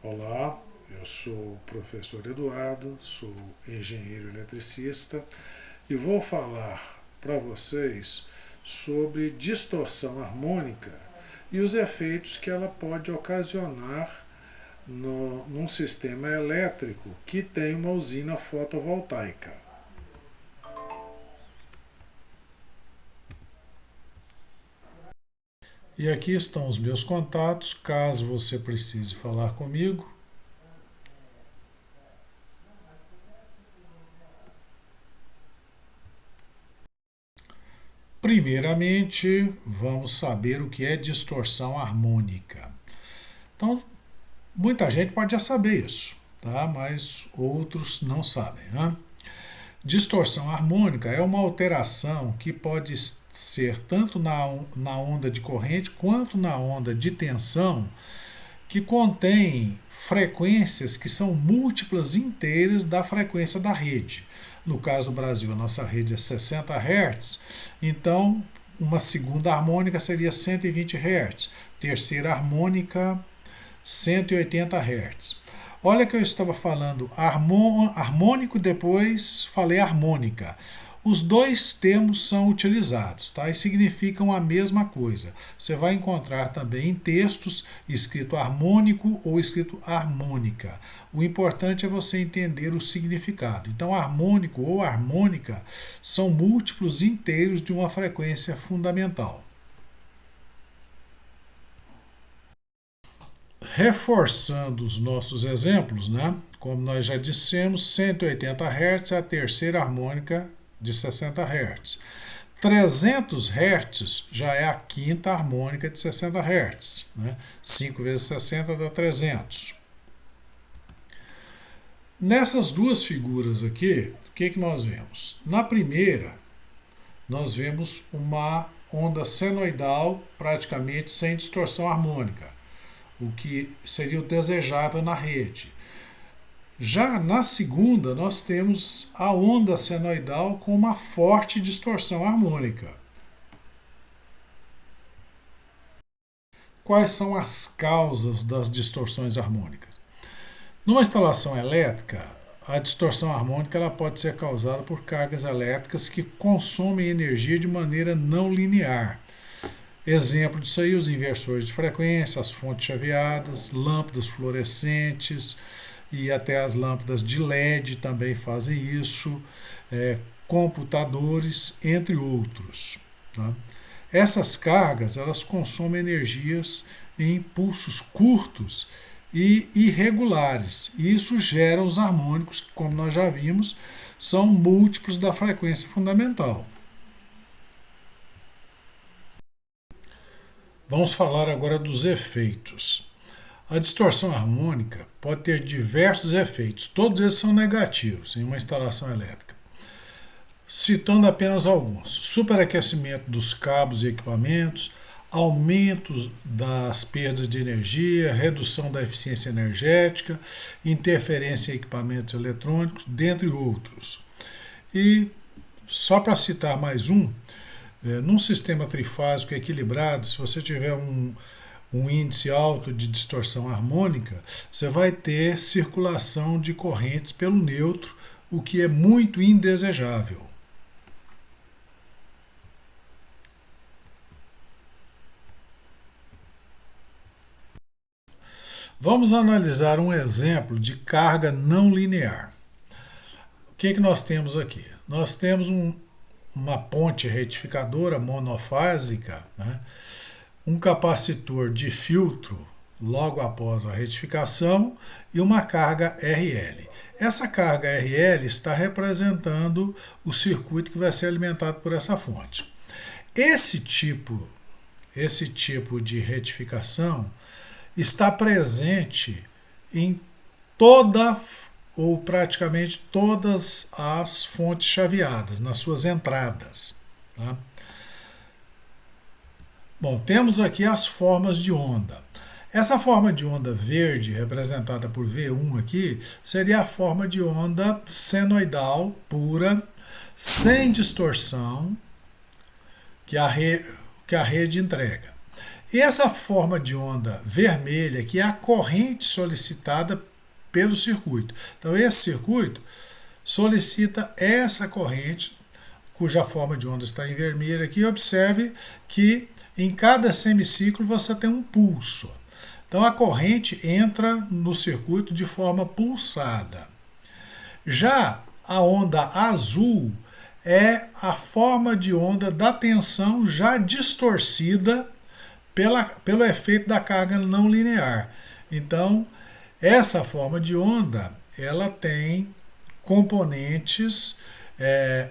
Olá, eu sou o professor Eduardo, sou engenheiro eletricista e vou falar para vocês sobre distorção harmônica e os efeitos que ela pode ocasionar num sistema elétrico que tem uma usina fotovoltaica. E aqui estão os meus contatos, caso você precise falar comigo. Primeiramente, vamos saber o que é distorção harmônica. Então, muita gente pode já saber isso, tá? Mas outros não sabem, né? Distorção harmônica é uma alteração que pode ser tanto na onda de corrente quanto na onda de tensão, que contém frequências que são múltiplas inteiras da frequência da rede. No caso do Brasil, a nossa rede é 60 Hz, então uma segunda harmônica seria 120 Hz, terceira harmônica 180 Hz. Olha que eu estava falando harmônico, depois falei harmônica. Os dois termos são utilizados, tá? E significam a mesma coisa. Você vai encontrar também em textos escrito harmônico ou escrito harmônica. O importante é você entender o significado. Então, harmônico ou harmônica são múltiplos inteiros de uma frequência fundamental. Reforçando os nossos exemplos, né? Como nós já dissemos, 180 Hz é a terceira harmônica de 60 Hz. 300 Hz já é a quinta harmônica de 60 Hz. Né? 5 vezes 60 dá 300. Nessas duas figuras aqui, o que nós vemos? Na primeira, nós vemos uma onda senoidal praticamente sem distorção harmônica, o que seria o desejável na rede. Já na segunda, nós temos a onda senoidal com uma forte distorção harmônica. Quais são as causas das distorções harmônicas? Numa instalação elétrica, a distorção harmônica ela pode ser causada por cargas elétricas que consomem energia de maneira não linear. Exemplo disso aí, os inversores de frequência, as fontes chaveadas, lâmpadas fluorescentes e até as lâmpadas de LED também fazem isso, computadores, entre outros. Tá? Essas cargas elas consomem energias em impulsos curtos e irregulares, e isso gera os harmônicos, que, como nós já vimos, são múltiplos da frequência fundamental. Vamos falar agora dos efeitos. A distorção harmônica pode ter diversos efeitos, todos eles são negativos em uma instalação elétrica. Citando apenas alguns: superaquecimento dos cabos e equipamentos, aumento das perdas de energia, redução da eficiência energética, interferência em equipamentos eletrônicos, dentre outros. E só para citar mais um, num sistema trifásico equilibrado, se você tiver um índice alto de distorção harmônica, você vai ter circulação de correntes pelo neutro, o que é muito indesejável. Vamos analisar um exemplo de carga não linear. O que nós temos aqui? Nós temos uma ponte retificadora monofásica, né? Um capacitor de filtro logo após a retificação e uma carga RL. Essa carga RL está representando o circuito que vai ser alimentado por essa fonte. Esse tipo de retificação está presente em toda ou praticamente todas as fontes chaveadas, nas suas entradas. Tá? Bom, temos aqui as formas de onda. Essa forma de onda verde, representada por V1 aqui, seria a forma de onda senoidal pura, sem distorção, que a rede entrega. E essa forma de onda vermelha que é a corrente solicitada pelo circuito. Então esse circuito solicita essa corrente, cuja forma de onda está em vermelho aqui. Observe que em cada semiciclo você tem um pulso. Então a corrente entra no circuito de forma pulsada. Já a onda azul é a forma de onda da tensão já distorcida pelo efeito da carga não linear. Então, essa forma de onda ela tem componentes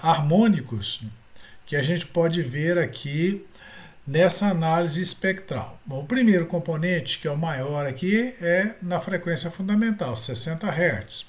harmônicos que a gente pode ver aqui nessa análise espectral. Bom, o primeiro componente, que é o maior aqui, é na frequência fundamental, 60 Hz.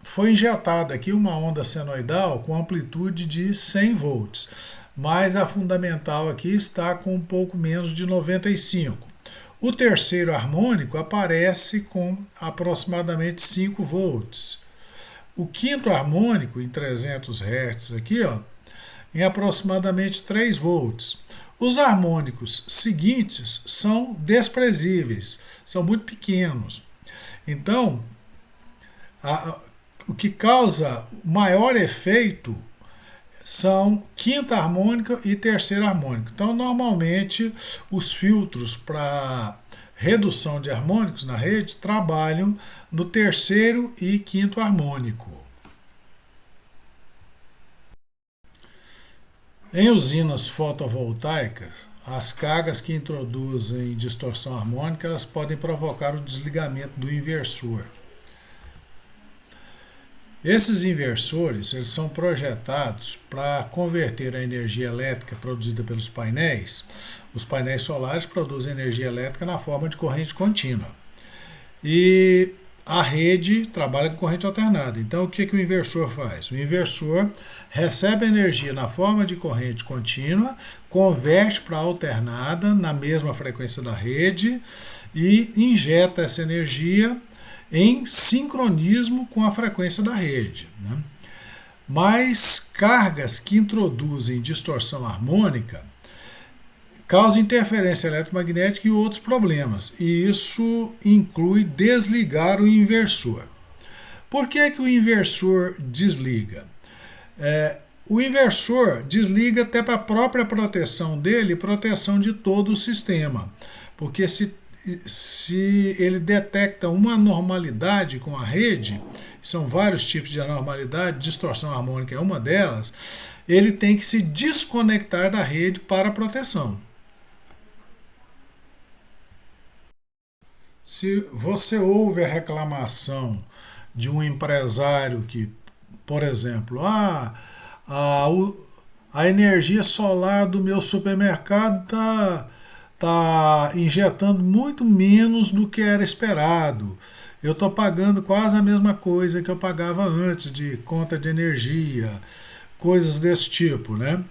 Foi injetada aqui uma onda senoidal com amplitude de 100 volts, mas a fundamental aqui está com um pouco menos de 95. O terceiro harmônico aparece com aproximadamente 5 volts. O quinto harmônico, em 300 Hz aqui, ó, em aproximadamente 3 volts. Os harmônicos seguintes são desprezíveis, são muito pequenos. Então, o que causa maior efeito são quinta harmônica e terceira harmônica. Então, normalmente, os filtros para redução de harmônicos na rede trabalham no terceiro e quinto harmônico. Em usinas fotovoltaicas, as cargas que introduzem distorção harmônica elas podem provocar o desligamento do inversor. Esses inversores eles são projetados para converter a energia elétrica produzida pelos painéis. Os painéis solares produzem energia elétrica na forma de corrente contínua. E a rede trabalha com corrente alternada. Então, o que o inversor faz? O inversor recebe a energia na forma de corrente contínua, converte para alternada na mesma frequência da rede e injeta essa energia em sincronismo com a frequência da rede. Mas cargas que introduzem distorção harmônica causam interferência eletromagnética e outros problemas. E isso inclui desligar o inversor. Por que o inversor desliga? O inversor desliga até para a própria proteção dele e proteção de todo o sistema. Porque se ele detecta uma anormalidade com a rede, são vários tipos de anormalidade, distorção harmônica é uma delas, ele tem que se desconectar da rede para proteção. Se você ouve a reclamação de um empresário que, por exemplo, a energia solar do meu supermercado está injetando muito menos do que era esperado. Eu estou pagando quase a mesma coisa que eu pagava antes de conta de energia, coisas desse tipo, né?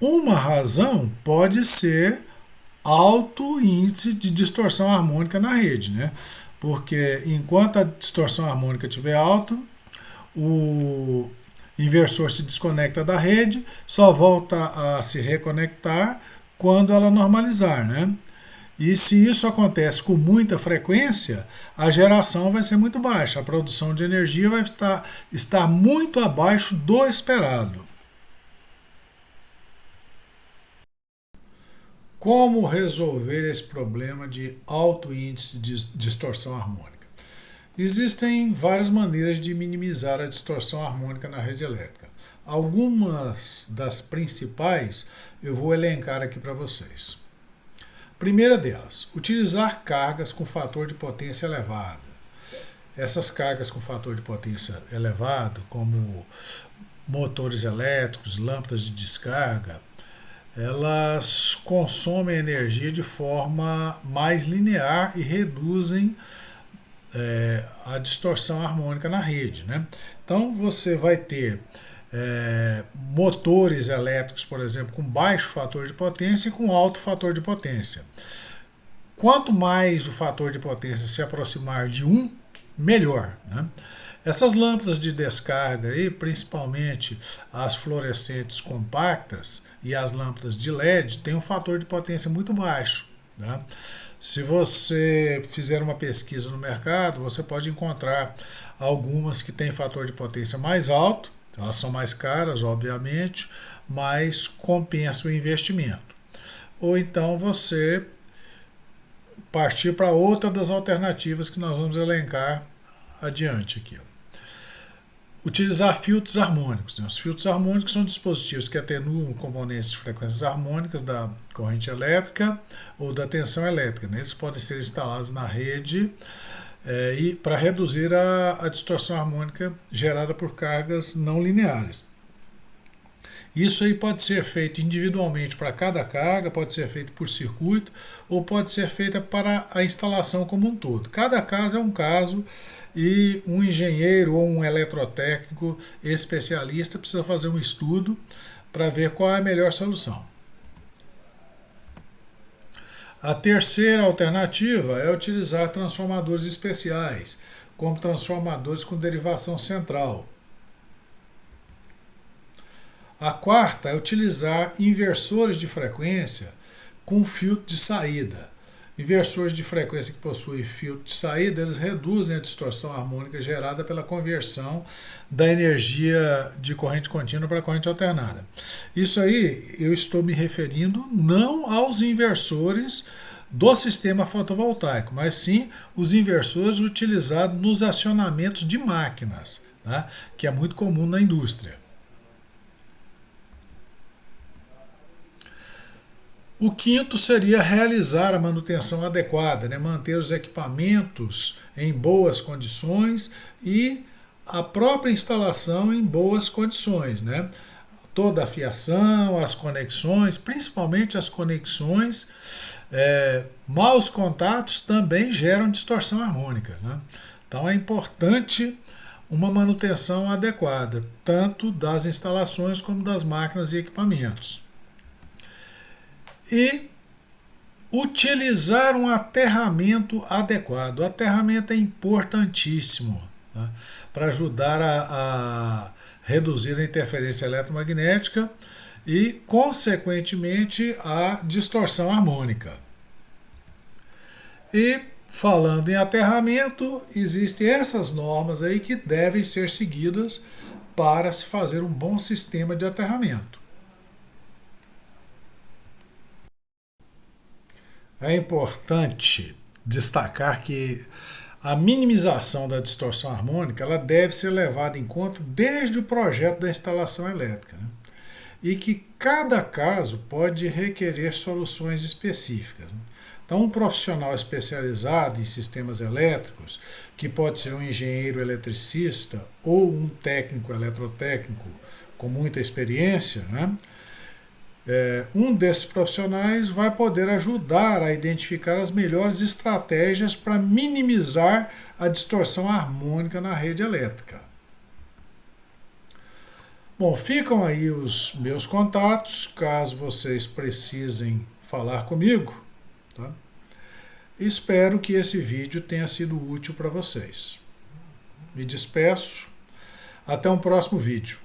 Uma razão pode ser alto índice de distorção harmônica na rede, né? Porque enquanto a distorção harmônica estiver alta, o inversor se desconecta da rede, só volta a se reconectar quando ela normalizar, né? E se isso acontece com muita frequência, a geração vai ser muito baixa, a produção de energia vai estar muito abaixo do esperado. Como resolver esse problema de alto índice de distorção harmônica? Existem várias maneiras de minimizar a distorção harmônica na rede elétrica. Algumas das principais eu vou elencar aqui para vocês. Primeira delas, utilizar cargas com fator de potência elevado. Essas cargas com fator de potência elevado, como motores elétricos, lâmpadas de descarga, elas consomem energia de forma mais linear e reduzem a distorção harmônica na rede, né? Então você vai ter motores elétricos, por exemplo, com baixo fator de potência e com alto fator de potência. Quanto mais o fator de potência se aproximar de 1, melhor, né? Essas lâmpadas de descarga aí, principalmente as fluorescentes compactas e as lâmpadas de LED, têm um fator de potência muito baixo, né? Se você fizer uma pesquisa no mercado, você pode encontrar algumas que têm fator de potência mais alto, elas são mais caras, obviamente, mas compensa o investimento. Ou então você partir para outra das alternativas que nós vamos elencar adiante aqui. Utilizar filtros harmônicos, né? Os filtros harmônicos são dispositivos que atenuam componentes de frequências harmônicas da corrente elétrica ou da tensão elétrica, né? Eles podem ser instalados na rede e para reduzir a distorção harmônica gerada por cargas não lineares. Isso aí pode ser feito individualmente para cada carga, pode ser feito por circuito ou pode ser feita para a instalação como um todo. Cada caso é um caso e um engenheiro ou um eletrotécnico especialista precisa fazer um estudo para ver qual é a melhor solução. A terceira alternativa é utilizar transformadores especiais, como transformadores com derivação central. A quarta é utilizar inversores de frequência com filtro de saída. Inversores de frequência que possuem filtro de saída, eles reduzem a distorção harmônica gerada pela conversão da energia de corrente contínua para corrente alternada. Isso aí eu estou me referindo não aos inversores do sistema fotovoltaico, mas sim os inversores utilizados nos acionamentos de máquinas, tá? Que é muito comum na indústria. O quinto seria realizar a manutenção adequada, né? Manter os equipamentos em boas condições e a própria instalação em boas condições, né? Toda a fiação, as conexões, principalmente as conexões, maus contatos também geram distorção harmônica, né? Então é importante uma manutenção adequada, tanto das instalações como das máquinas e equipamentos. E utilizar um aterramento adequado. O aterramento é importantíssimo, tá? Para ajudar a reduzir a interferência eletromagnética e, consequentemente, a distorção harmônica. E, falando em aterramento, existem essas normas aí que devem ser seguidas para se fazer um bom sistema de aterramento. É importante destacar que a minimização da distorção harmônica ela deve ser levada em conta desde o projeto da instalação elétrica, né? E que cada caso pode requerer soluções específicas, né? Então, um profissional especializado em sistemas elétricos, que pode ser um engenheiro eletricista ou um técnico eletrotécnico com muita experiência, né? Um desses profissionais vai poder ajudar a identificar as melhores estratégias para minimizar a distorção harmônica na rede elétrica. Bom, ficam aí os meus contatos, caso vocês precisem falar comigo, tá? Espero que esse vídeo tenha sido útil para vocês. Me despeço. Até um próximo vídeo.